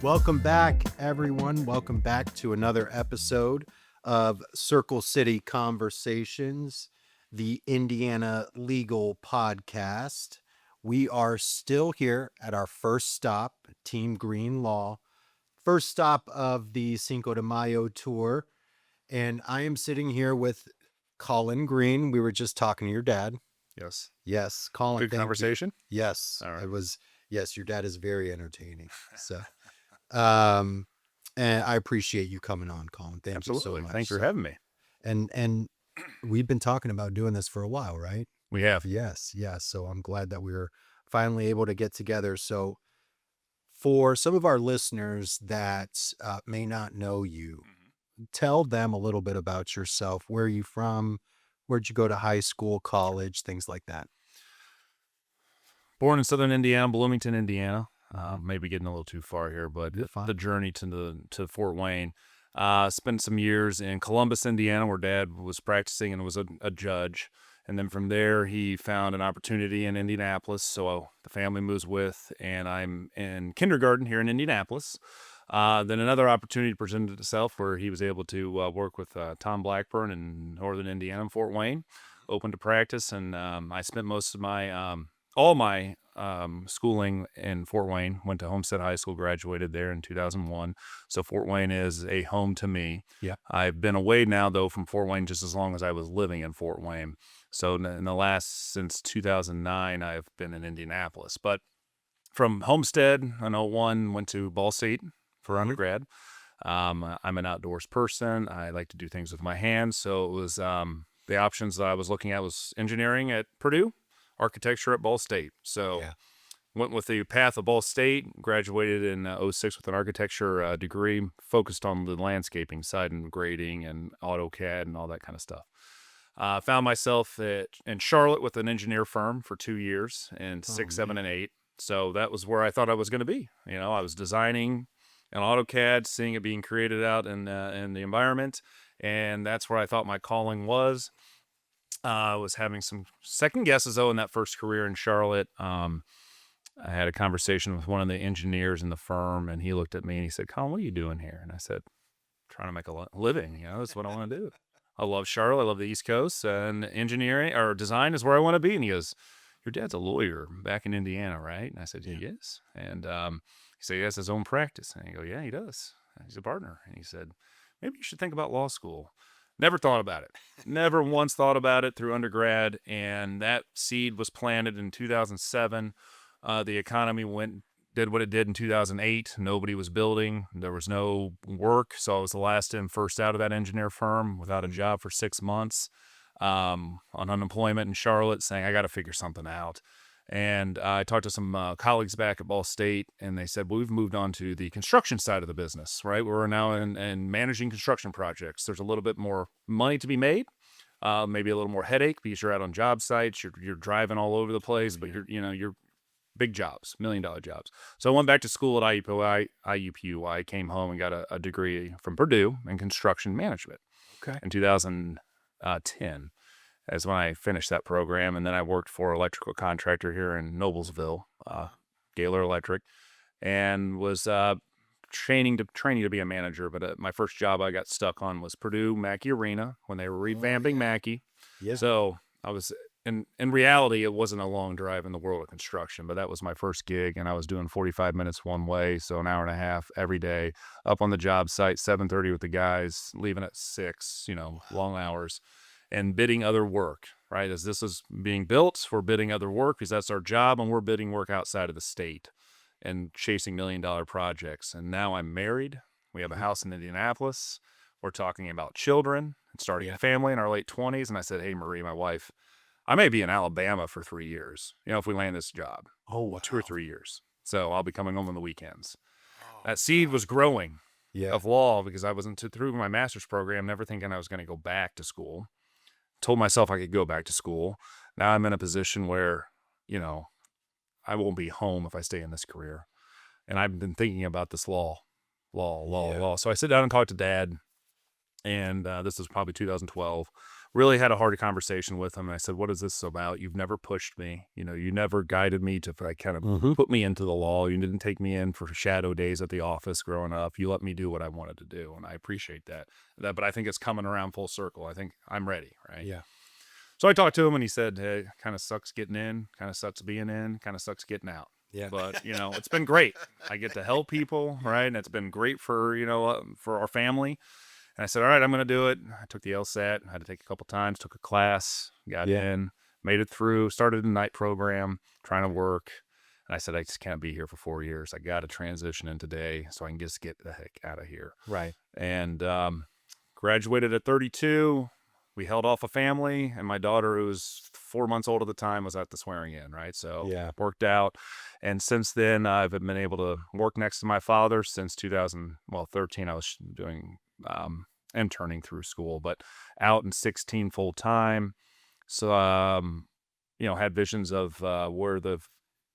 Welcome back, everyone. Welcome back to another episode of Circle City Conversations, the Indiana Legal Podcast. We are still here at our first stop, Team Green Law, first stop of the Cinco de Mayo Tour. And I am sitting here with Collin Green. We were just talking to your dad. Yes. Yes, Collin. Good conversation? Yes. All right. Yes, your dad is very entertaining. So, and I appreciate you coming on, Collin. Thank Absolutely. you so much. Thanks for having me. And we've been talking about doing this for a while, right? We have. Yes. So I'm glad that we were finally able to get together. So for some of our listeners that may not know you, tell them a little bit about yourself. Where are you from? Where'd you go to high school, college, things like that? Born in Southern Indiana, Bloomington, Indiana. Maybe getting a little too far here, but the journey to Fort Wayne. Spent some years in Columbus, Indiana, where Dad was practicing and was a judge. And then from there, he found an opportunity in Indianapolis. So the family moves with, and I'm in kindergarten here in Indianapolis. Then another opportunity presented itself where he was able to work with Tom Blackburn in Northern Indiana in Fort Wayne, open to practice. And I spent most of my all my schooling in Fort Wayne. Went to Homestead High School, graduated there in 2001. So Fort Wayne is a home to me. Yeah. I've been away now, though, from Fort Wayne just as long as I was living in Fort Wayne. So since 2009, I've been in Indianapolis. But from Homestead in 2001, went to Ball State for undergrad. I'm an outdoors person. I like to do things with my hands. So it was the options that I was looking at was engineering at Purdue, architecture at Ball State. So went with the path of Ball State, graduated in 2006 with an architecture degree, focused on the landscaping side and grading and AutoCAD and all that kind of stuff. Found myself in Charlotte with an engineer firm for 2 years in 6, 7, and 8. So that was where I thought I was going to be. You know, I was designing an AutoCAD, seeing it being created out in the environment, and that's where I thought my calling was. I was having some second guesses, though, in that first career in Charlotte. I had a conversation with one of the engineers in the firm, and he looked at me and he said, "Collin, what are you doing here?" And I said, "Trying to make a living. You know, that's what I want to do. I love Charlotte. I love the East Coast, and engineering or design is where I want to be." And he goes, "Your dad's a lawyer back in Indiana, right?" And I said, "Yeah, he is." And he said, "He has his own practice." And I go, "Yeah, he does. He's a partner." And he said, "Maybe you should think about law school." Never thought about it. Never once thought about it through undergrad. And that seed was planted in 2007. The economy did what it did in 2008. Nobody was building. There was no work. So I was the last in, first out of that engineer firm without a job for 6 months, on unemployment in Charlotte, saying, I got to figure something out. And I talked to some colleagues back at Ball State, and they said, well, we've moved on to the construction side of the business, right? We're now in managing construction projects. There's a little bit more money to be made, maybe a little more headache because you're out on job sites, you're driving all over the place, but you're big jobs, $1 million jobs. So I went back to school at IUPUI, came home and got a degree from Purdue in construction management. Okay. In 2010. As when I finished that program. And then I worked for an electrical contractor here in Noblesville, Gaylor Electric, and was training to be a manager. But my first job I got stuck on was Purdue Mackey Arena when they were revamping Mackey. Yeah. So I was, in reality, it wasn't a long drive in the world of construction, but that was my first gig, and I was doing 45 minutes one way, so an hour and a half every day, up on the job site, 7:30 with the guys, leaving at 6, long hours. And bidding other work, right? As this is being built, we're bidding other work because that's our job, and we're bidding work outside of the state and chasing $1 million projects. And now I'm married. We have a house in Indianapolis. We're talking about children and starting a family in our late 20s. And I said, hey, Marie, my wife, I may be in Alabama for 3 years, if we land this job. Oh, wow. 2 or 3 years. So I'll be coming home on the weekends. That seed was growing of law because I wasn't through my master's program, never thinking I was going to go back to school. Told myself I could go back to school. Now I'm in a position where, I won't be home if I stay in this career. And I've been thinking about this law. So I sit down and talk to Dad, And this was probably 2012. Really had a hard conversation with him. And I said, "What is this about? You've never pushed me. You never guided me to like, kind of Mm-hmm. put me into the law. You didn't take me in for shadow days at the office growing up. You let me do what I wanted to do, and I appreciate that. But I think it's coming around full circle. I think I'm ready, right?" Yeah. So I talked to him, and he said, "Hey, kind of sucks getting in, kind of sucks being in, kind of sucks getting out. Yeah. But it's been great. I get to help people, right? And it's been great for for our family." And I said, "All right, I'm going to do it." I took the LSAT. I had to take a couple times, took a class, got Yeah. in, made it through, started a night program, trying to work. And I said, "I just can't be here for 4 years. I got to transition in today so I can just get the heck out of here." Right. And graduated at 32. We held off a family, and my daughter, who was 4 months old at the time, was at the swearing in, right? So Yeah. worked out. And since then, I've been able to work next to my father since 2013. I was doing interning through school, but out in 16 full time. So, had visions of where the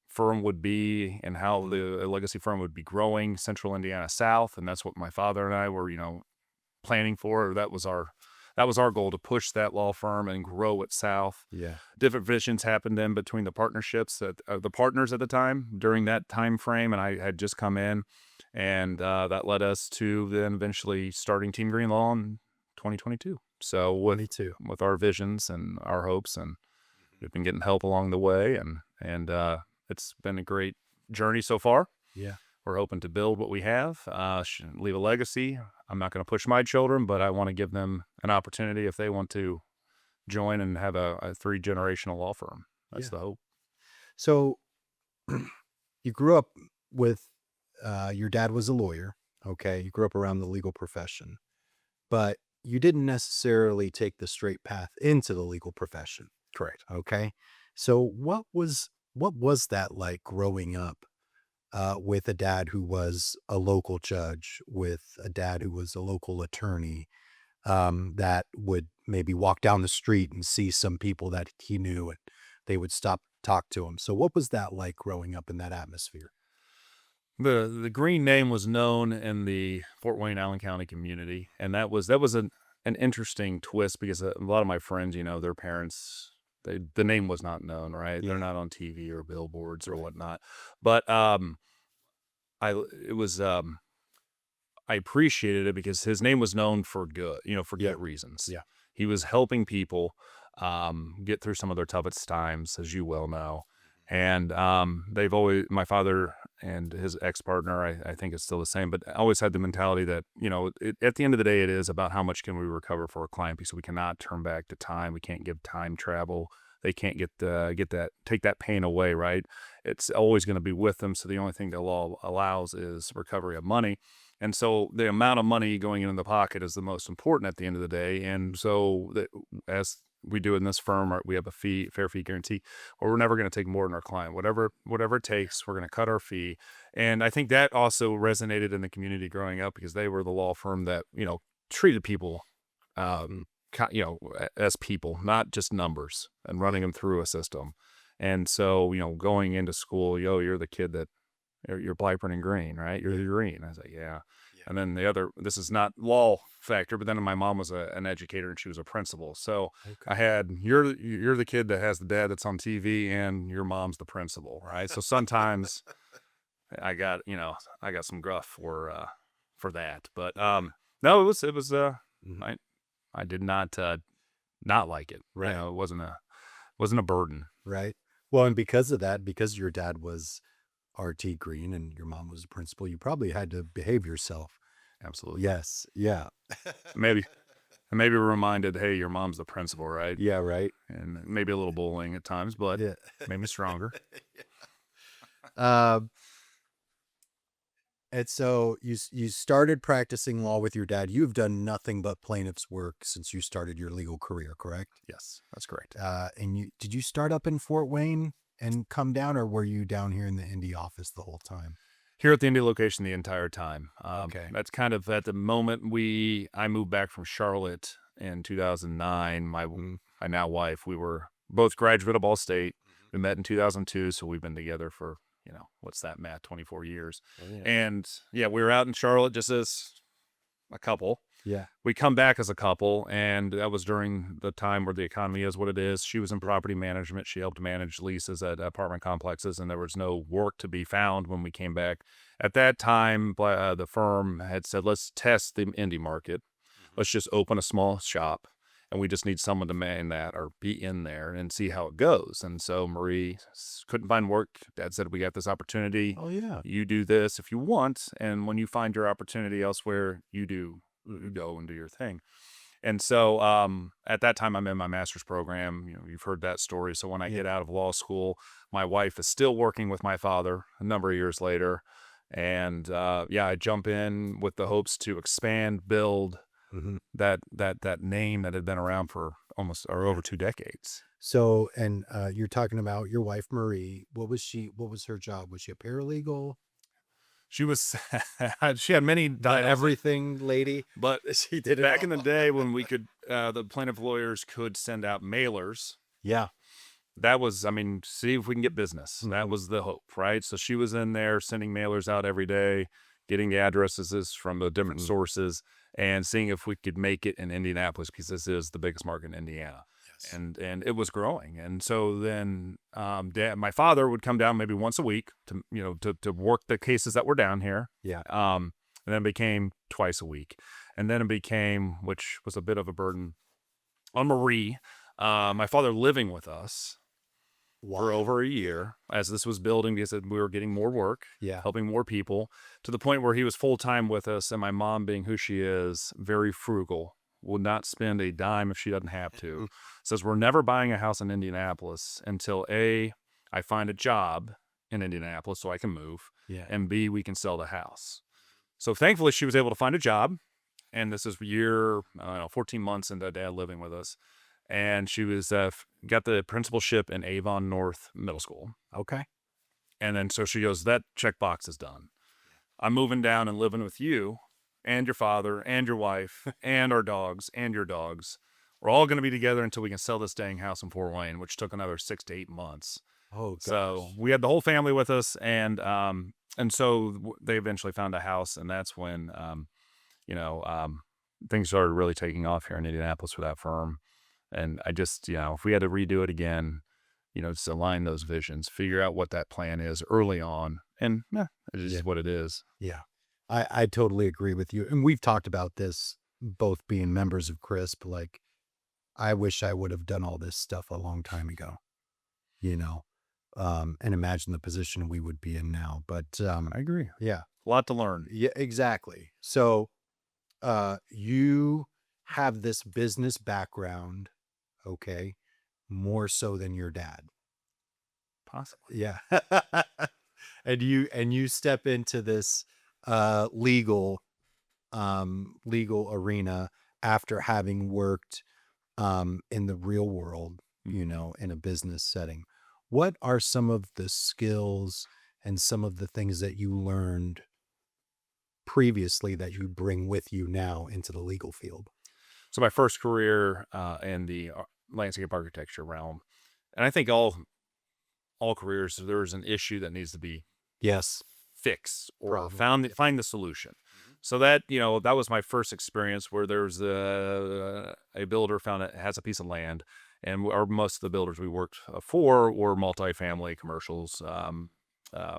firm would be and how the legacy firm would be growing Central Indiana South. And that's what my father and I were, planning for. That was our goal, to push that law firm and grow it south. Yeah. Different visions happened in between the partnerships, the partners at the time during that time frame, and I had just come in, and that led us to then eventually starting Team Green Law in 2022. So with 22. with our visions and our hopes, and we've been getting help along the way, and it's been a great journey so far. Yeah. We're hoping to build what we have, leave a legacy. I'm not going to push my children, but I want to give them an opportunity if they want to join and have a three-generational law firm. That's Yeah. the hope. So you grew up with your dad was a lawyer. Okay. You grew up around the legal profession, but you didn't necessarily take the straight path into the legal profession. Correct. Okay. So what was that like growing up with a dad who was a local judge, with a dad who was a local attorney, that would maybe walk down the street and see some people that he knew and they would stop, talk to him. So what was that like growing up in that atmosphere? The Green name was known in the Fort Wayne Allen County community, and that was an interesting twist because a lot of my friends, their parents, the name was not known, right? They're Yeah. not on TV or billboards or Right. whatnot. But I it was I appreciated it because his name was known for good, for Yeah. good reasons. Yeah. He was helping people get through some of their toughest times, as you well know. And they've always, my father and his ex-partner, I think it's still the same, but always had the mentality that, at the end of the day, it is about how much can we recover for a client, because we cannot turn back to time. We can't give time travel. They can't take that pain away, right? It's always going to be with them. So the only thing the law allows is recovery of money. And so the amount of money going in the pocket is the most important at the end of the day. And so as we do in this firm, we have a fair fee guarantee, or we're never going to take more than our client. Whatever it takes, we're going to cut our fee. And I think that also resonated in the community growing up, because they were the law firm that, treated people, as people, not just numbers, and running them through a system. And so, going into school, you're the kid that, you're Blypern and Green, right? You're the Green. I was like, yeah. Yeah. And then this is not law factor, but then my mom was an educator and she was a principal. So Okay. I had, you're the kid that has the dad that's on TV, and your mom's the principal, right? So sometimes I got some gruff for that, but no, Mhm. I did not like it. Right. It wasn't a burden. Right. Well, and because of that, because your dad was RT Green and your mom was the principal, you probably had to behave yourself. Absolutely. Yes. Yeah. Maybe maybe reminded, hey, your mom's the principal, right? Yeah. Right. And maybe a little bullying at times, but Yeah. made me stronger. Um, and so you started practicing law with your dad. You've done nothing but plaintiff's work since you started your legal career, correct? Yes, that's correct. And did you start up in Fort Wayne and come down, or were you down here in the Indy office the whole time? Here at the Indy location the entire time. Okay. That's kind of at the moment I moved back from Charlotte in 2009. My now wife, we were both graduate of Ball State. We met in 2002, so we've been together for, what's that math, 24 years. Oh, yeah. And yeah, we were out in Charlotte just as a couple. Yeah. We come back as a couple, and that was during the time where the economy is what it is. She was in property management. She helped manage leases at apartment complexes, and there was no work to be found when we came back. At that time, the firm had said, let's test the indie market. Let's just open a small shop, and we just need someone to man that or be in there and see how it goes. And so Marie couldn't find work. Dad said, we got this opportunity. Oh, yeah. You do this if you want, and when you find your opportunity elsewhere, you go and do your thing. And so at that time, I'm in my master's program. You've heard that story. So when I Yeah. get out of law school, my wife is still working with my father a number of years later. And I jump in with the hopes to expand, build Mhm. that name that had been around for almost or over 2 decades. So, and you're talking about your wife, Marie. What was she? What was her job? Was she a paralegal? She was, she had many The titles, everything lady? but She did it back in the all. day when we could, the plaintiff lawyers could send out mailers. Yeah. That was, I mean, see if we can get business. That was the hope, right? So she was in there sending mailers out every day, getting the addresses from the different Mhm. sources, and seeing if we could make it in Indianapolis because this is the biggest market in Indiana. Yes. And it was growing. And so then my father would come down maybe once a week to to work the cases that were down here. Yeah. And then it became twice a week. And then it became, which was a bit of a burden on Marie, my father living with us for Wow. over a year as this was building because we were getting more work, Yeah. helping more people, to the point where he was full time with us. And my mom, being who she is, very frugal, would not spend a dime if she doesn't have to. Mhm. Says we're never buying a house in Indianapolis until A, I find a job in Indianapolis so I can move, Yeah. and B, we can sell the house. So thankfully, she was able to find a job. And this is year, I don't know, 14 months into dad living with us. And she was got the principalship in Avon North Middle School. Okay. And then so she goes, that checkbox is done. I'm moving down and living with you and your father and your wife and our dogs and your dogs. We're all going to be together until we can sell this dang house in Fort Wayne, which took another 6 to 8 months. Oh, So gosh. we had the whole family with us, and so they eventually found a house, and that's when things started really taking off here in Indianapolis for that firm. And I just, if we had to redo it again, just align those visions, figure out what that plan is early on, and it is Yeah. what it is. Yeah. I totally agree with you. And we've talked about this, both being members of CRISP. Like, I wish I would have done all this stuff a long time ago, you know, and imagine the position we would be in now. But I agree. yeah. A lot to learn. Yeah, exactly. So you have this business background, okay, more so than your dad. Possibly. Yeah. And you step into this legal arena after having worked in the real world, in a business setting. What are some of the skills and some of the things that you learned previously that you bring with you now into the legal field? So my first career in the landscape architecture realm, and I think all careers, there's an issue that needs to be Yes. fixed or Problem. find the solution. So that that was my first experience where there's a builder found it has a piece of land, and most of the builders we worked for were multifamily commercials,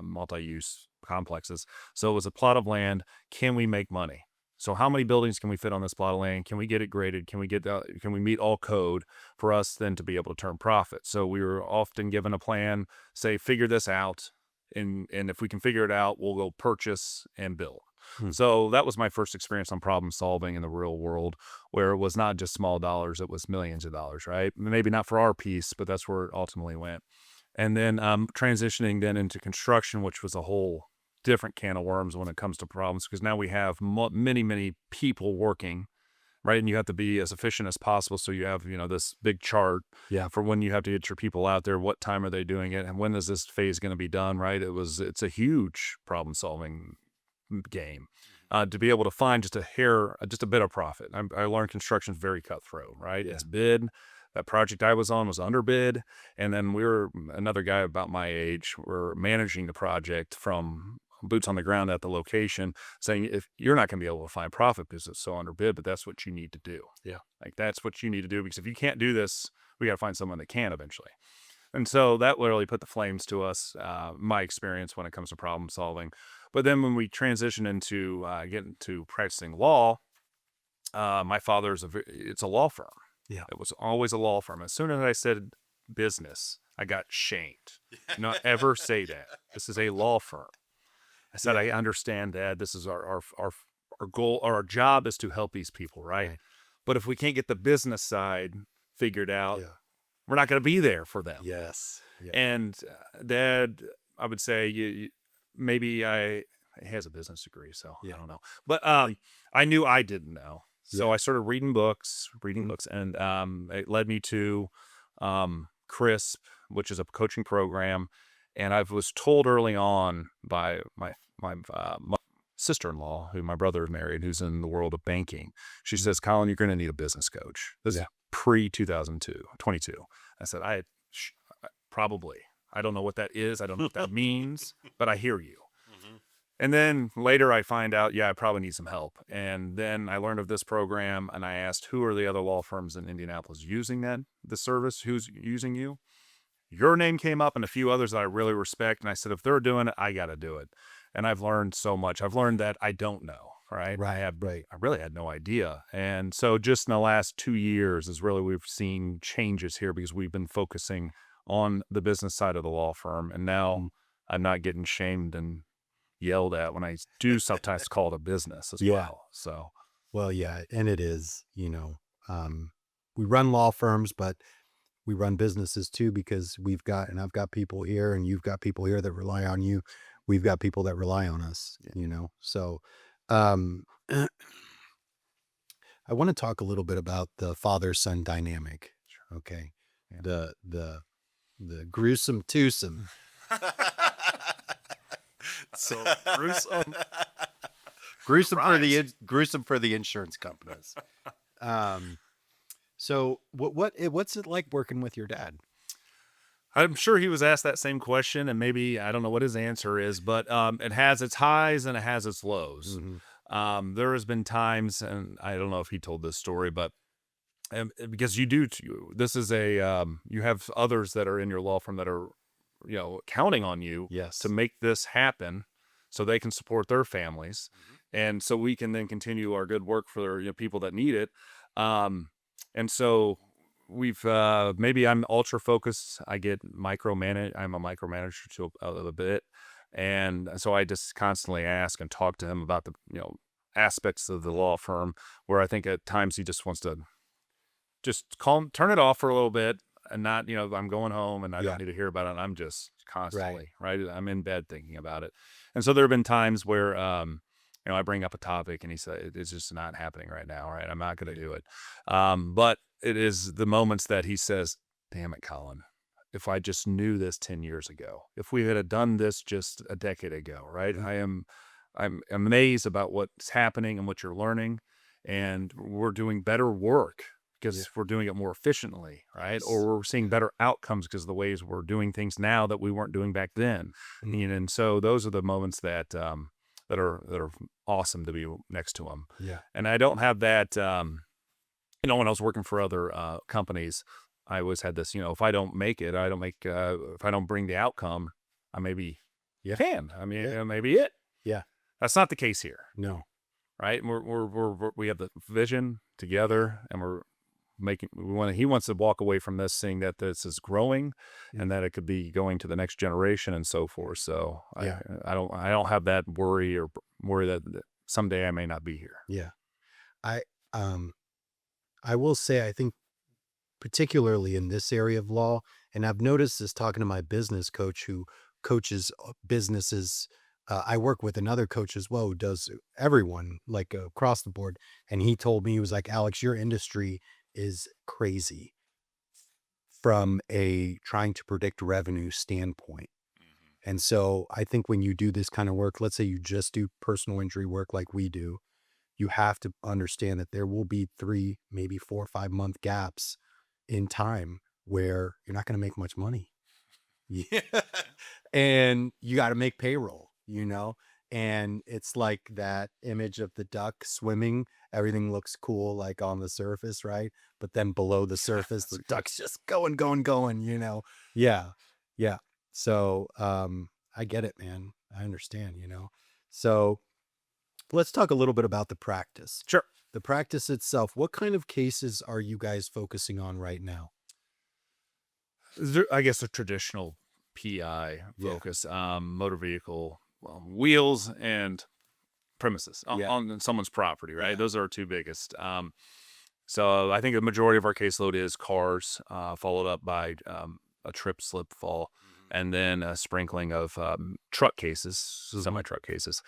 multi-use complexes. So it was a plot of land. Can we make money? So how many buildings can we fit on this plot of land? Can we get it graded? Can we meet all code for us then to be able to turn profit? So we were often given a plan, say, figure this out. And if we can figure it out, we'll go purchase and build. Hmm. So that was my first experience on problem solving in the real world, where it was not just small dollars, it was millions of dollars, right? Maybe not for our piece, but that's where it ultimately went. And then transitioning then into construction, which was a whole different can of worms when it comes to problems, because now we have many people working, right? And you have to be as efficient as possible. So you have, this big chart Yeah. for when you have to get your people out there, what time are they doing it, and when is this phase going to be done, right? It's a huge problem solving game. To be able to find just a bit of profit. I learned construction is very cutthroat, right? Yeah. It's bid. That project I was on was underbid. And then another guy about my age, we're managing the project from boots on the ground at the location, saying if you're not going to be able to find profit because it's so underbid, but that's what you need to do. Yeah. Like that's what you need to do, because if you can't do this, we got to find someone that can eventually. And so that literally put the flames to us, my experience when it comes to problem solving. But then when we transition into getting to practicing law, my father's it's a law firm. Yeah. It was always a law firm. As soon as I said business, I got shamed. Not ever say that. This is a law firm. I said, I understand that this is our goal, or our job is to help these people, right? But if we can't get the business side figured out, we're not going to be there for them. Yes. Yeah. And Dad, I would say maybe he has a business degree, so I don't know. But I knew I didn't know. So I started reading books, and it led me to CRISP, which is a coaching program. And I was told early on by my sister-in-law, who my brother married, who's in the world of banking. She says, Collin, you're going to need a business coach. This is pre-2022. I said, probably. I don't know what that is. I don't know what that means, but I hear you. And then later I find out, I probably need some help. And then I learned of this program, and I asked, who are the other law firms in Indianapolis using the service? Who's using you? Your name came up and a few others that I really respect. And I said, if they're doing it, I got to do it. And I've learned so much. I've learned that I don't know, right? I really had no idea. And so just in the last 2 years is really we've seen changes here, because we've been focusing on the business side of the law firm. And now I'm not getting shamed and yelled at when I do sometimes call it a business as well. So, and it is, we run law firms, but we run businesses too, because I've got people here, and you've got people here that rely on you. We've got people that rely on us, So, I want to talk a little bit about the father-son dynamic. Okay. Yeah. The gruesome twosome. So gruesome. gruesome for the insurance companies. So what's it like working with your dad? I'm sure he was asked that same question, and maybe I don't know what his answer is, but it has its highs and it has its lows. There has been times, and I don't know if he told this story, but because this is you have others that are in your law firm that are, counting on you to make this happen so they can support their families. And so we can then continue our good work for people that need it. And so we've maybe I'm ultra focused. I'm a micromanager to a bit. And so I just constantly ask and talk to him about the aspects of the law firm, where I think at times he just wants to just turn it off for a little bit, and not, I'm going home and I don't need to hear about it. And I'm just constantly, right? I'm in bed thinking about it. And so there have been times where, I bring up a topic and he said, it's just not happening right now. Right. I'm not going to do it. But it is the moments that he says, damn it, Collin, if I just knew this 10 years ago, if we had done this just a decade ago, right? I'm amazed about what's happening and what you're learning, and we're doing better work because we're doing it more efficiently, right? Or we're seeing better outcomes because of the ways we're doing things now that we weren't doing back then. And so those are the moments that that are awesome to be next to him. Yeah. And I don't have that, when I was working for other companies, I always had this, if I don't make it, if I don't bring the outcome, I maybe can. I mean, maybe it. Yeah. That's not the case here. No. Right. We have the vision together, and he wants to walk away from this seeing that this is growing and that it could be going to the next generation and so forth. So I don't have that worry that someday I may not be here. Yeah. I will say, I think particularly in this area of law, and I've noticed this talking to my business coach who coaches businesses. I work with another coach as well who does everyone, like across the board. And he told me, he was like, Alex, your industry is crazy from a trying to predict revenue standpoint. And so I think when you do this kind of work, let's say you just do personal injury work like we do, you have to understand that there will be 3, maybe 4 or 5 month gaps in time where you're not going to make much money. And you got to make payroll, and it's like that image of the duck swimming. Everything looks cool, like on the surface, right? But then below the surface, the duck's just going, going, going, you know? Yeah. Yeah. So, I get it, man. I understand, you know? So let's talk a little bit about the practice. Sure. The practice itself. What kind of cases are you guys focusing on right now? I guess a traditional PI Yeah. focus, motor vehicle, wheels and premises Yeah. on someone's property, right? Yeah. Those are our two biggest. So I think the majority of our caseload is cars, followed up by a trip, slip, fall, and then a sprinkling of truck cases, semi-truck cases.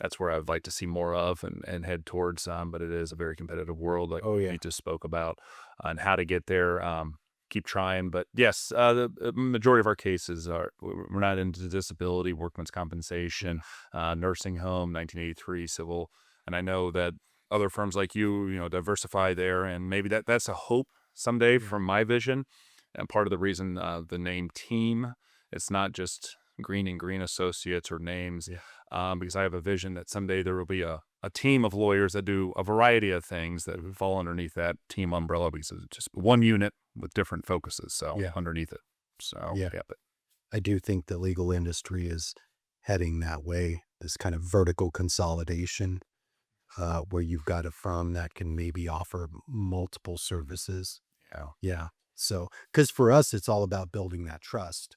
That's where I'd like to see more of and head towards. But it is a very competitive world, like Oh, yeah. we just spoke about, and how to get there. Keep trying, but yes, the majority of our cases we're not into disability, workman's compensation, nursing home, 1983 civil, and I know that other firms like you know, diversify there, and maybe that's a hope someday from my vision, and part of the reason the name team, it's not just Green and Green Associates or names, because I have a vision that someday there will be a team of lawyers that do a variety of things that fall underneath that team umbrella, because it's just one unit with different focuses. So underneath it. So but I do think the legal industry is heading that way, this kind of vertical consolidation, where you've got a firm that can maybe offer multiple services. Yeah. So, because for us, it's all about building that trust.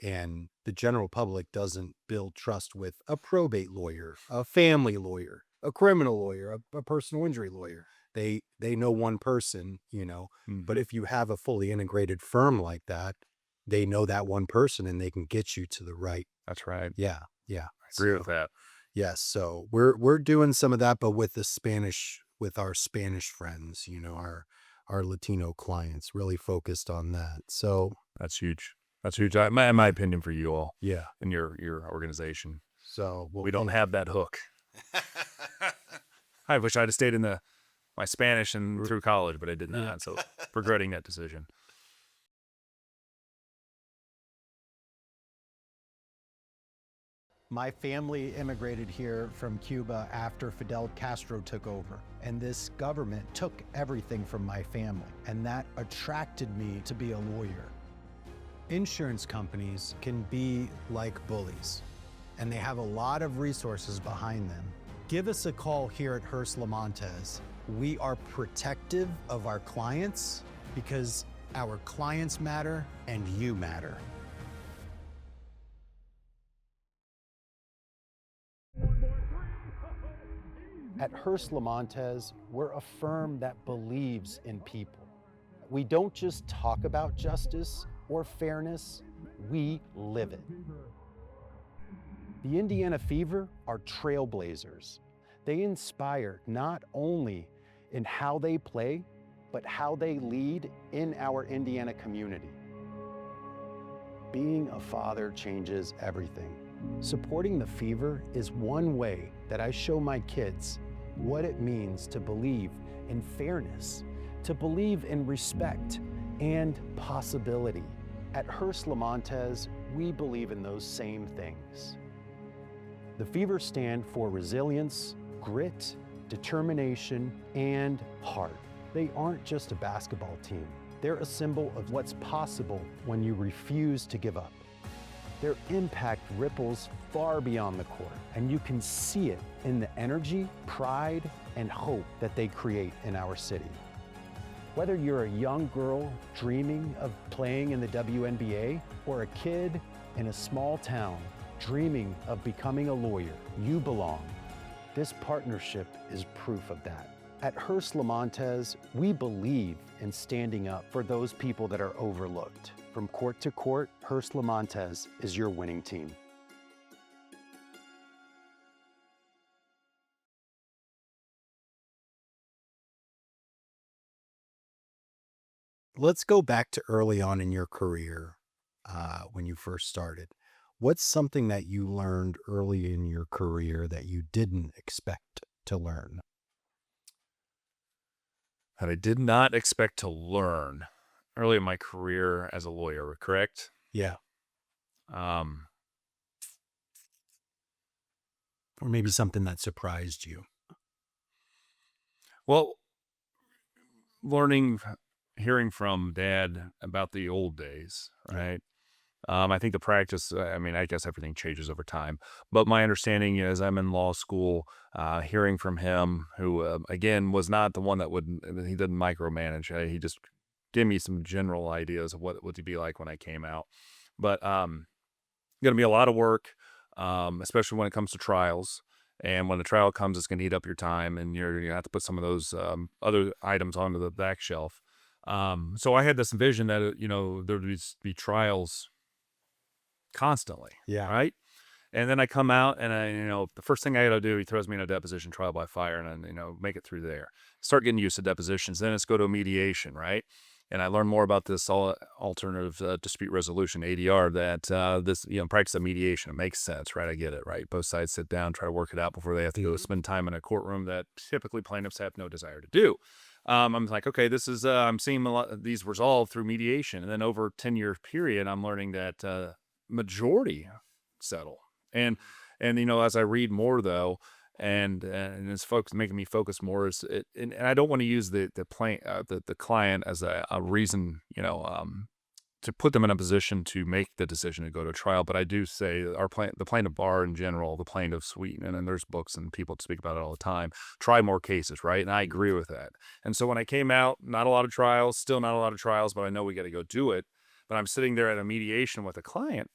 And the general public doesn't build trust with a probate lawyer, a family lawyer, a criminal lawyer, a personal injury lawyer. They know one person, you know. But if you have a fully integrated firm like that, they know that one person and they can get you to the right. That's right. Yeah. Yeah. I agree with that. Yes. So we're doing some of that, but with with our Spanish friends, you know, our Latino clients, really focused on that. So That's huge. That's huge. In my opinion, for you all, yeah. in your organization, So we don't have that hook. I wish I'd have stayed in my Spanish and through college, but I did not. So regretting that decision. My family immigrated here from Cuba after Fidel Castro took over, and this government took everything from my family, and that attracted me to be a lawyer. Insurance companies can be like bullies, and they have a lot of resources behind them. Give us a call here at Hearst Limontes. We are protective of our clients because our clients matter and you matter. At Hearst Limontes, we're a firm that believes in people. We don't just talk about justice or fairness, we live it. The Indiana Fever are trailblazers. They inspire not only in how they play, but how they lead in our Indiana community. Being a father changes everything. Supporting the Fever is one way that I show my kids what it means to believe in fairness, to believe in respect and possibility. At Hearst Limontes, we believe in those same things. The Fever stand for resilience, grit, determination, and heart. They aren't just a basketball team. They're a symbol of what's possible when you refuse to give up. Their impact ripples far beyond the court, and you can see it in the energy, pride, and hope that they create in our city. Whether you're a young girl dreaming of playing in the WNBA or a kid in a small town dreaming of becoming a lawyer, you belong. This partnership is proof of that. At Hearst Limontes, we believe in standing up for those people that are overlooked. From court to court, Hearst Limontes is your winning team. Let's go back to early on in your career, when you first started. What's something that you learned early in your career that you didn't expect to learn? That I did not expect to learn early in my career as a lawyer, correct? Yeah. Um, or maybe something that surprised you? Well, hearing from dad about the old days, Yeah. right? I think the practice, I mean, I guess everything changes over time. But my understanding is I'm in law school, hearing from him, who, again, was not the one that he didn't micromanage. He just gave me some general ideas of what it would be like when I came out. But going to be a lot of work, especially when it comes to trials. And when the trial comes, it's going to eat up your time, and you're going to have to put some of those other items onto the back shelf. So I had this vision that, there would be trials constantly, Yeah. right? And then I come out and the first thing I got to do, he throws me in a deposition trial by fire and then, make it through there. Start getting used to depositions. Then it's go to a mediation, right? And I learned more about this alternative dispute resolution, ADR, that this, practice of mediation. It makes sense, right? I get it, right? Both sides sit down, try to work it out before they have to go spend time in a courtroom that typically plaintiffs have no desire to do. I'm like, okay, this is, I'm seeing a lot of these resolved through mediation. And then over a 10-year period, I'm learning that majority settle. And as I read more though, and it's making me focus more and I don't want to use the client as a reason, to put them in a position to make the decision to go to trial. But I do say that the plaintiff bar in general, the plaintiff suite, and then there's books and people speak about it all the time, try more cases, right? And I agree with that. And so when I came out, not a lot of trials, still not a lot of trials, but I know we got to go do it. But I'm sitting there at a mediation with a client,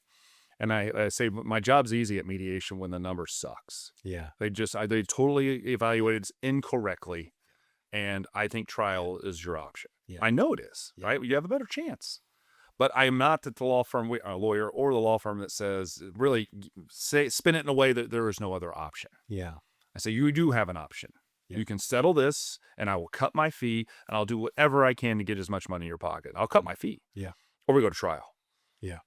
and I say my job's easy at mediation when the number sucks. Yeah. They totally evaluated incorrectly, and I think trial is your option. Yeah. I know it is, Yeah. right? You have a better chance. But I am not at the law firm, a lawyer, or the law firm that says really spin it in a way that there is no other option. Yeah. I say you do have an option. Yeah. You can settle this, and I will cut my fee, and I'll do whatever I can to get as much money in your pocket. I'll cut my fee. Yeah. Or we go to trial. Yeah.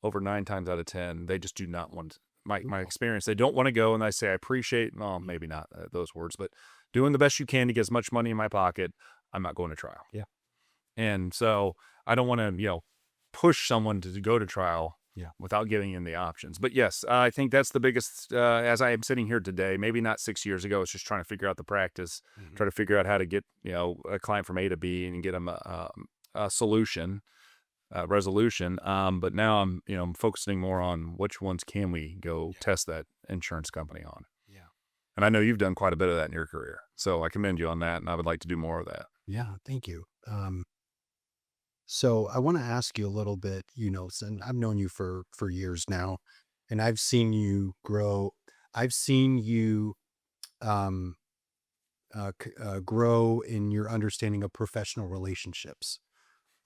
Over 9 times out of 10, they just do not want my experience. They don't want to go, and I say, I appreciate, well, maybe not those words, but doing the best you can to get as much money in my pocket. I'm not going to trial. Yeah. And so I don't want to, push someone to go to trial without giving them the options. But yes, I think that's the biggest, as I am sitting here today, maybe not 6 years ago, it's just trying to figure out the practice, try to figure out how to get, a client from A to B and get them a solution. Resolution. But now I'm focusing more on which ones can we go test that insurance company on. Yeah. And I know you've done quite a bit of that in your career. So I commend you on that. And I would like to do more of that. Yeah. Thank you. So I want to ask you a little bit, and I've known you for years now, and I've seen you grow. I've seen you grow in your understanding of professional relationships.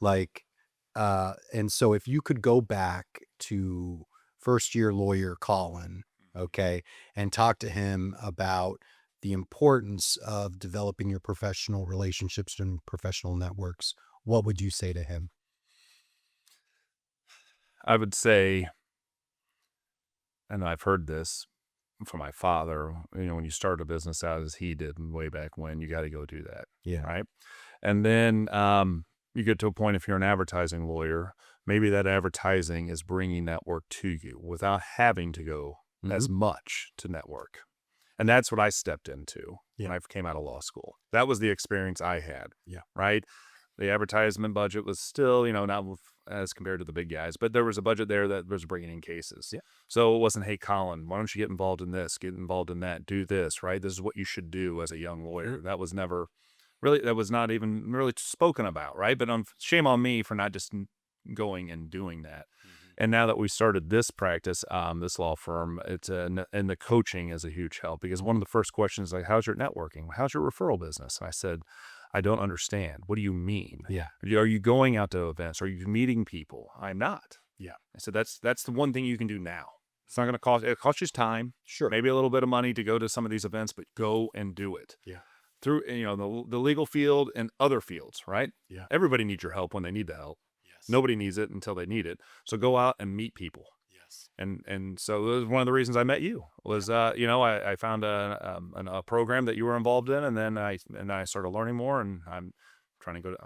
Like, and so if you could go back to first year lawyer Collin, okay, and talk to him about the importance of developing your professional relationships and professional networks, what would you say to him? I would say, and I've heard this from my father, when you start a business out as he did way back when, you got to go do that. Yeah. Right. And then you get to a point, if you're an advertising lawyer, maybe that advertising is bringing that work to you without having to go as much to network. And that's what I stepped into when I came out of law school. That was the experience I had. Yeah. Right. The advertisement budget was still, not as compared to the big guys, but there was a budget there that was bringing in cases. Yeah. So it wasn't, hey, Collin, why don't you get involved in this, get involved in that, do this, right? This is what you should do as a young lawyer. That was never really, that was not even really spoken about, right? But shame on me for not just going and doing that. And now that we started this practice, this law firm, and the coaching is a huge help, because one of the first questions is like, how's your networking? How's your referral business? And I said, I don't understand. What do you mean? Yeah. Are you going out to events? Are you meeting people? I'm not. Yeah. I said, that's the one thing you can do now. It's not going to cost, it costs you time, Sure. maybe a little bit of money to go to some of these events, but go and do it. Yeah. Through, the legal field and other fields, right? Yeah. Everybody needs your help when they need the help. Yes. Nobody needs it until they need it. So go out and meet people. Yes. And so that was one of the reasons I met you was, I found a program that you were involved in, and then I started learning more, and I'm trying to go to,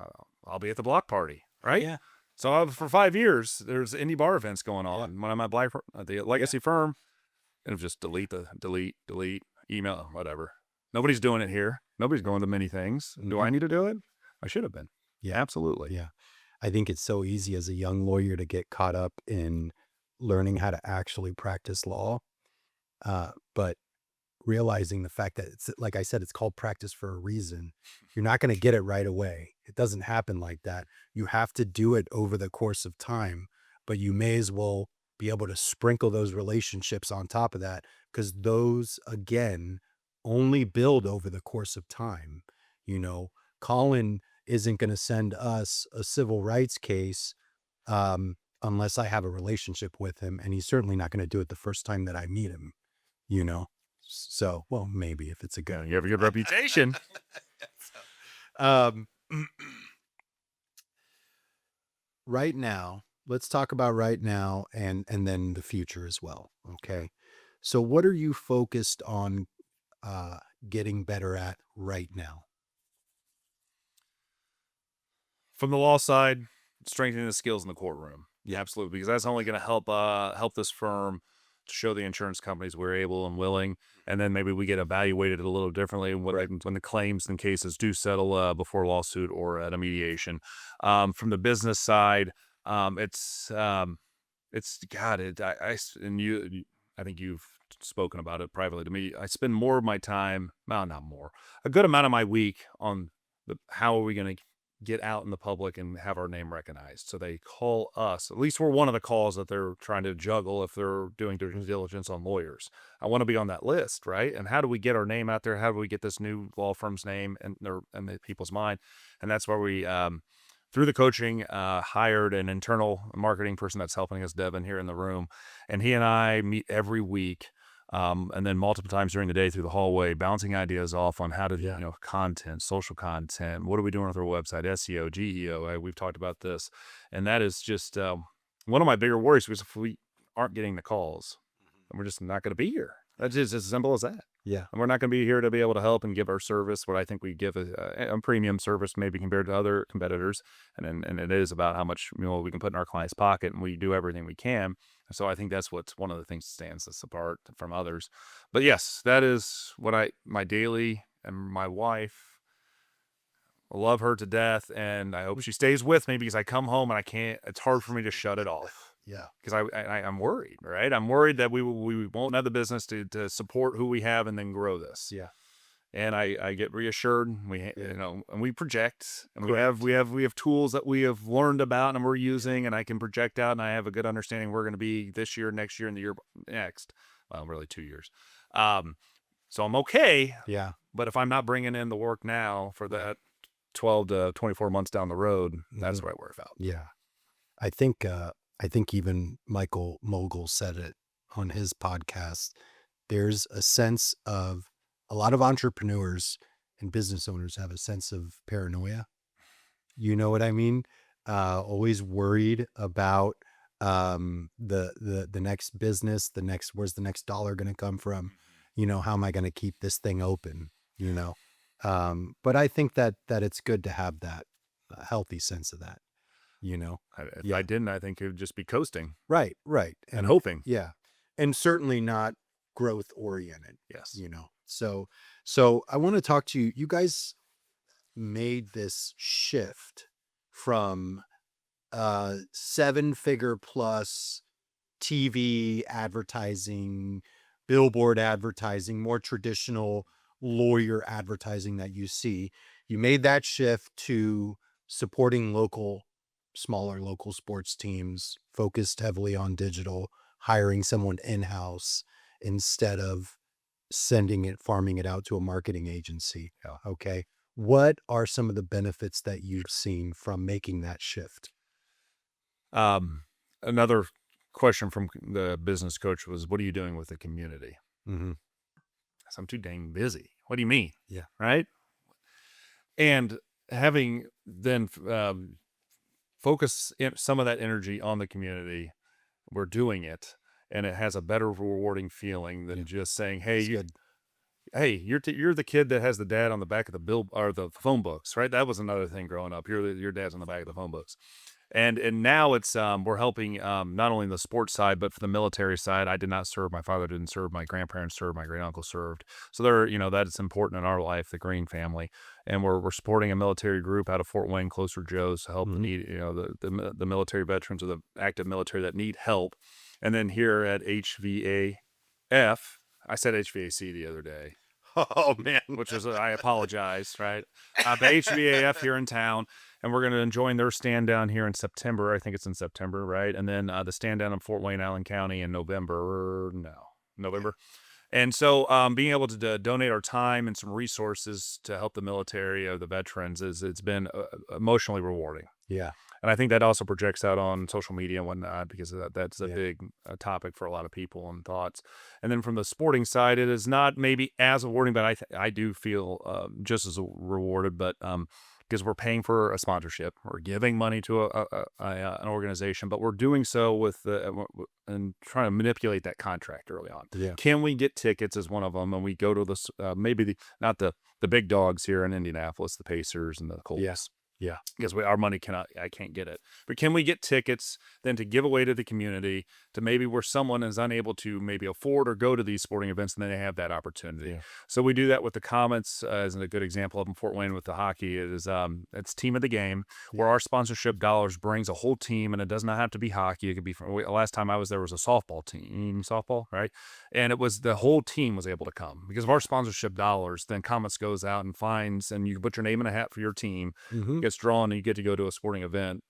I'll be at the block party, right? Yeah. So for 5 years, there's indie bar events going on. When I'm at the Legacy firm, and just delete, email, whatever. Nobody's doing it here. Nobody's going to many things. Do I Mhm. need to do it? I should have been. Yeah. Absolutely. Yeah. I think it's so easy as a young lawyer to get caught up in learning how to actually practice law. But realizing the fact that it's like I said, it's called practice for a reason. You're not going to get it right away. It doesn't happen like that. You have to do it over the course of time, but you may as well be able to sprinkle those relationships on top of that because those, again, only build over the course of time. You know, Collin isn't going to send us a civil rights case unless I have a relationship with him. And he's certainly not going to do it the first time that I meet him, you know? So, well, maybe if it's a good Yeah, you have a good reputation. um right now, let's talk about right now and then the future as well. Okay. So what are you focused on uh getting better at right now? From the law side, strengthening the skills in the courtroom. Yeah, absolutely, because that's only going to help this firm to show the insurance companies we're able and willing, and then maybe we get evaluated a little differently when Right. when the claims and cases do settle before lawsuit or at a mediation. From the business side, um, it's um, it's God. And I think you've spoken about it privately to me. I spend more of my time, well, not more, a good amount of my week on how are we going to get out in the public and have our name recognized. So they call us. At least we're one of the calls that they're trying to juggle if they're doing due diligence on lawyers. I want to be on that list, right? And how do we get our name out there? How do we get this new law firm's name in the people's mind? And that's where we, through the coaching, hired an internal marketing person that's helping us, Devin, here in the room, and he and I meet every week. And then multiple times during the day through the hallway, bouncing ideas off on how to, Yeah. content, social content. What are we doing with our website? SEO, GEO. We've talked about this, and that is just one of my bigger worries because if we aren't getting the calls, then we're just not going to be here. That's just as simple as that. Yeah. And we're not going to be here to be able to help and give our service, what I think we give a premium service, maybe compared to other competitors. And it is about how much we can put in our client's pocket, and we do everything we can. So I think that's what's one of the things that stands us apart from others. But yes, that is what my daily, and my wife, I love her to death, and I hope she stays with me because I come home and I can't. It's hard for me to shut it off Yeah. because I'm worried, right? I'm worried that we won't have the business to support who we have and then grow this. Yeah. And I get reassured. Yeah. And we project, and Correct. we have tools that we have learned about and we're using, and I can project out, and I have a good understanding where we're going to be this year, next year, and the year next. Well, really 2 years. So I'm okay. Yeah. But if I'm not bringing in the work now for that 12 to 24 months down the road, that's Mhm. where I worry about. Yeah. I think even Michael Mogul said it on his podcast. There's a sense of a lot of entrepreneurs and business owners have a sense of paranoia. You know what I mean? Always worried about the next business, the next where's the next dollar going to come from? You know, how am I going to keep this thing open? You know, but I think that it's good to have that a healthy sense of that. You know, If I yeah, didn't, I think it would just be coasting right, right, and and hoping. yeah, and certainly not growth oriented. Yes. You know, so I want to talk to you. You guys made this shift from seven-figure plus TV advertising, billboard advertising, more traditional lawyer advertising that you see. You made that shift to supporting smaller local sports teams, focused heavily on digital, hiring someone in-house instead of farming it out to a marketing agency. Yeah. Okay. What are some of the benefits that you've seen from making that shift? Another question from the business coach was, "What are you doing with the community?" Mm-hmm. So I'm too dang busy. What do you mean? Yeah. Right? And having then focus some of that energy on the community, we're doing it, and it has a better rewarding feeling than Yeah. just saying, That's good. Hey, you're the kid that has the dad on the back of the bill or the phone books, right? That was another thing growing up. Your dad's on the back of the phone books. And now it's we're helping not only the sports side but for the military side. I did not serve. My father didn't serve. My grandparents served. My great uncle served. So they're that's important in our life, the Green family, and we're supporting a military group out of Fort Wayne, Closer Joe's, to help the Mhm. need the military veterans or the active military that need help. And then here at HVAF, I said HVAC the other day, Oh man. which is I apologize, right? But HVAF here in town, and we're going to join their stand down here in September. I think it's in September, right? And then the stand down in Fort Wayne, Allen County in November. No, November. And so, being able to donate our time and some resources to help the military or the veterans it's been emotionally rewarding. Yeah. And I think that also projects out on social media and whatnot because that's a Yeah. big topic for a lot of people and thoughts. And then from the sporting side, it is not maybe as rewarding, but I do feel just as rewarded. But because we're paying for a sponsorship, we're giving money to an organization, but we're doing so with and trying to manipulate that contract early on. Yeah. Can we get tickets as one of them? And we go to this maybe not the big dogs here in Indianapolis, the Pacers and the Yeah. Colts, Yeah. because our money I can't get it. But can we get tickets then to give away to the community to maybe where someone is unable to maybe afford or go to these sporting events and then they have that opportunity. Yeah. So we do that with the Comets as a good example up in Fort Wayne with the hockey. It's team of the game where our sponsorship dollars brings a whole team, and it does not have to be hockey. It could be from last time I was there was a softball team, softball, right? And it was the whole team was able to come because of our sponsorship dollars. Then Comets goes out and finds, and you can put your name in a hat for your team, Hmm. gets drawn, and you get to go to a sporting event,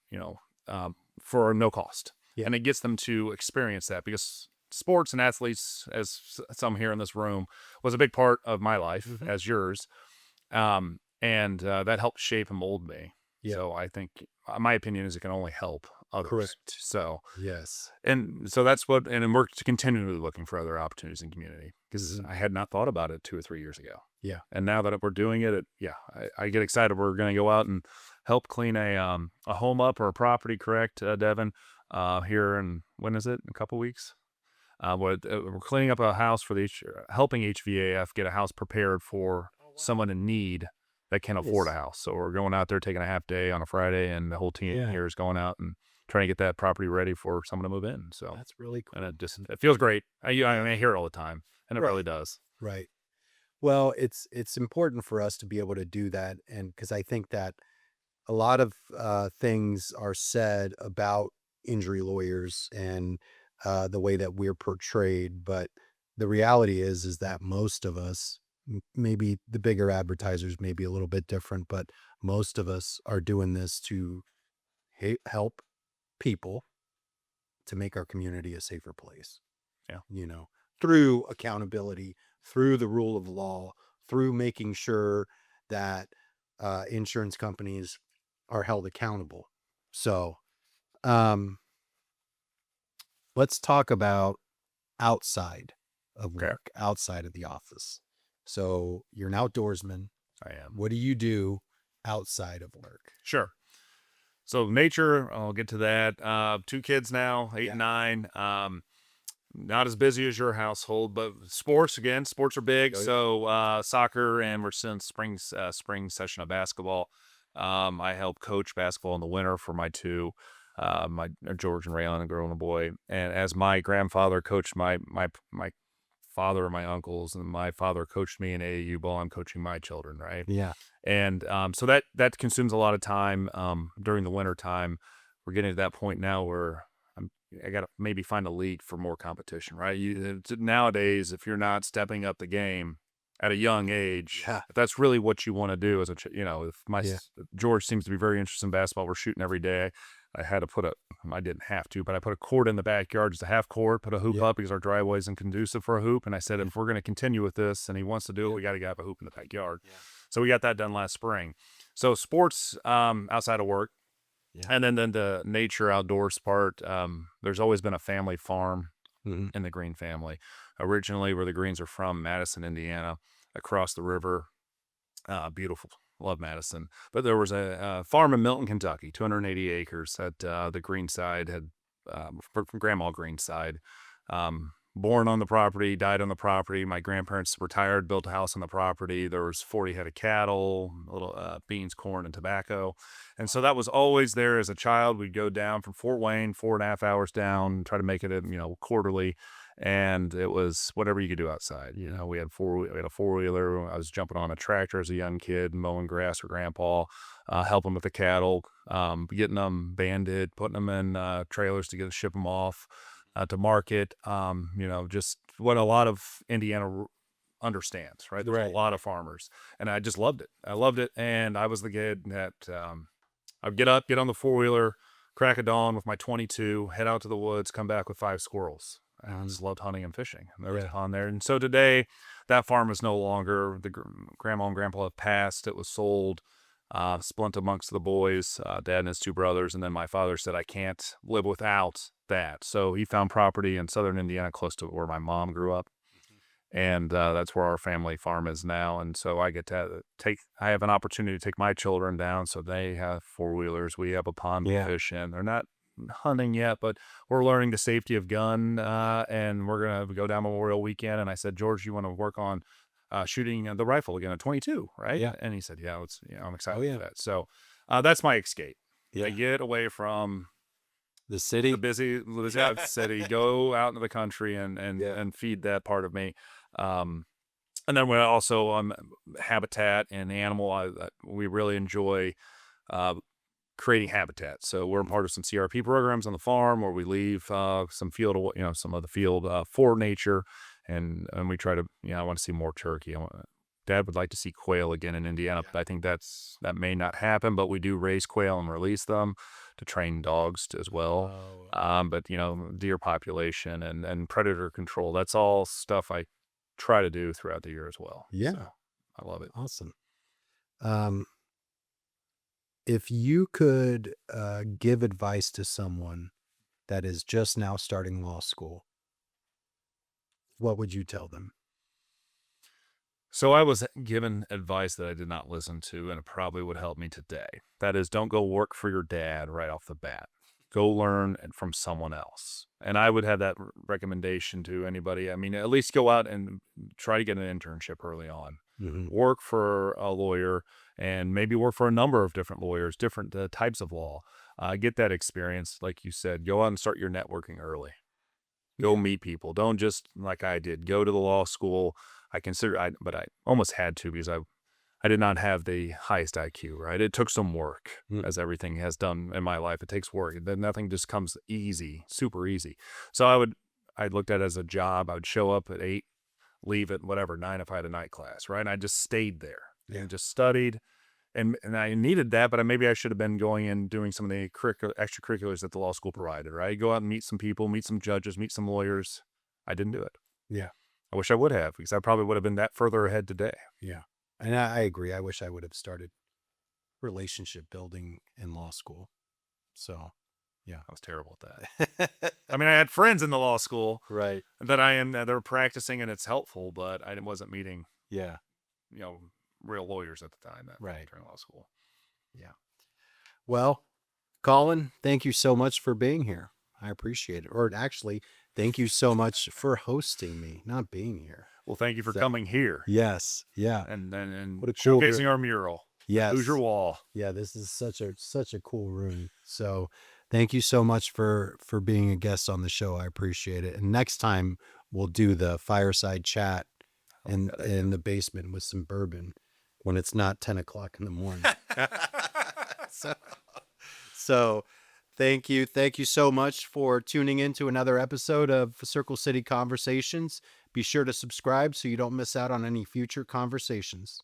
for no cost. Yeah. And it gets them to experience that because sports and athletes, as some here in this room, was a big part of my life, Hmm. as yours. And that helped shape and mold me. Yeah. So I think my opinion is it can only help others. Correct. So, Yes. and so that's what, and we're continually looking for other opportunities in community because Mhm. I had not thought about it 2 or 3 years ago. Yeah. And now that we're doing it, I get excited. We're going to go out and help clean a home up or a property, correct, Devin? Here in when is it? In a couple weeks. We're cleaning up a house for helping HVAF get a house prepared for Oh wow. someone in need that can't afford a Nice. house. So we're going out there taking a half day on a Friday, and the whole team Yeah. here is going out and trying to get that property ready for someone to move in. So, That's really and cool. it feels great. I hear it all the time, and it Right. really does. Right. Well, it's important for us to be able to do that, and because I think that a lot of things are said about injury lawyers and the way that we're portrayed, but the reality is that most of us, maybe the bigger advertisers may be a little bit different, but most of us are doing this to help people to make our community a safer place. Yeah. You know, through accountability, through the rule of law, through making sure that insurance companies are held accountable. So, um, let's talk about outside of Okay. work, outside of the office. So, you're an outdoorsman. I am. What do you do outside of work? Sure. So nature, I'll get to that. 2 kids now, 8 and 9. Not as busy as your household, but sports again. Sports are big. Oh, yeah. So soccer, and we're seeing spring session of basketball. I help coach basketball in the winter for my two, my George and Raylan, a girl and a boy. And as my grandfather coached my father and my uncles, and my father coached me in AAU ball, I'm coaching my children, right? Yeah. And so that consumes a lot of time during the winter time. We're getting to that point now where I got to maybe find a league for more competition, right? Nowadays, if you're not stepping up the game at a young age, Yeah. if that's really what you want to do as if Yeah. George seems to be very interested in basketball, we're shooting every day. I didn't have to, but I put a court in the backyard, just a half court, put a hoop Yeah. up because our driveway isn't conducive for a hoop. And I said, Yeah. if we're going to continue with this and he wants to do it, Yeah. we got to have a hoop in the backyard. Yeah. So we got that done last spring. So sports outside of work, Yeah. and then the nature outdoors part. There's always been a family farm Mhm. in the Green family. Originally, where the Greens are from, Madison, Indiana, across the river. Beautiful. Love Madison. But there was a farm in Milton, Kentucky, 280 acres that the Green side had, from Grandma Green's side. born on the property, died on the property. My grandparents retired, built a house on the property. There was 40 head of cattle, little beans, corn, and tobacco. And so that was always there as a child. We'd go down from Fort Wayne, 4.5 hours down, try to make it, quarterly. And it was whatever you could do outside. We had a four-wheeler. I was jumping on a tractor as a young kid, mowing grass for grandpa, helping with the cattle, getting them banded, putting them in trailers to ship them off to market. Just what a lot of Indiana understands, right? There's a lot of farmers, and I just loved it. I loved it, and I was the kid that I'd get up, get on the four-wheeler, crack of dawn with my 22, head out to the woods, come back with 5 squirrels. I just loved hunting and fishing. And there was a pond there, and so today, that farm is no longer. The grandma and grandpa have passed. It was sold. Split amongst the boys, dad and his 2 brothers, and then my father said, I can't live without that. So he found property in southern Indiana close to where my mom grew up. And that's where our family farm is now. And so I get to I have an opportunity to take my children down. So they have 4-wheelers. We have a pond to fish in. They're not hunting yet, but we're learning the safety of gun. And we're going to go down Memorial Weekend. And I said, George, you want to work on shooting the rifle again at 22, right? Yeah. And he said, yeah, I'm excited for that. So that's my escape. I get away from the city, the busy city, go out into the country and feed that part of me. And then we also habitat and animal. We really enjoy creating habitat. So we're part of some CRP programs on the farm where we leave some of the field for nature. And we try to, I want to see more turkey. Dad would like to see quail again in Indiana, but I think that may not happen. But we do raise quail and release them to train dogs as well. But deer population and predator control, that's all stuff I try to do throughout the year as well. Yeah. So I love it. Awesome. If you could give advice to someone that is just now starting law school, what would you tell them? So I was given advice that I did not listen to, and it probably would help me today. That is, don't go work for your dad right off the bat. Go learn from someone else. And I would have that recommendation to anybody. I mean, at least go out and try to get an internship early on. Mm-hmm. Work for a lawyer, and maybe work for a number of different lawyers, different types of law. Get that experience. Like you said, go out and start your networking early. Go meet people. Don't just, like I did, go to the law school. But I almost had to because I did not have the highest IQ, right? It took some work, as everything has done in my life. It takes work. Then nothing just comes easy, super easy. So I looked at it as a job. I would show up at 8, leave at 9 if I had a night class, right? And I just stayed there and just studied. And I needed that, but maybe I should have been going and doing some of the extracurriculars that the law school provided, right? Go out and meet some people, meet some judges, meet some lawyers. I didn't do it. Yeah. I wish I would have, because I probably would have been that further ahead today. Yeah. And I agree. I wish I would have started relationship building in law school. So, yeah. I was terrible at that. I mean, I had friends in the law school. Right. That they're practicing, and it's helpful, but I wasn't meeting, real lawyers at the time during law school. Yeah. Well, Collin, thank you so much for being here. I appreciate it. Or actually, thank you so much for hosting me, not being here. Well, thank you for coming here. Yes. Yeah. And what a cool showcasing our mural. Yes. Who's your wall? Yeah, this is such a cool room. So thank you so much for being a guest on the show. I appreciate it. And next time we'll do the fireside chat in the basement with some bourbon when it's not 10 o'clock in the morning. So thank you. Thank you so much for tuning in to another episode of Circle City Conversations. Be sure to subscribe so you don't miss out on any future conversations.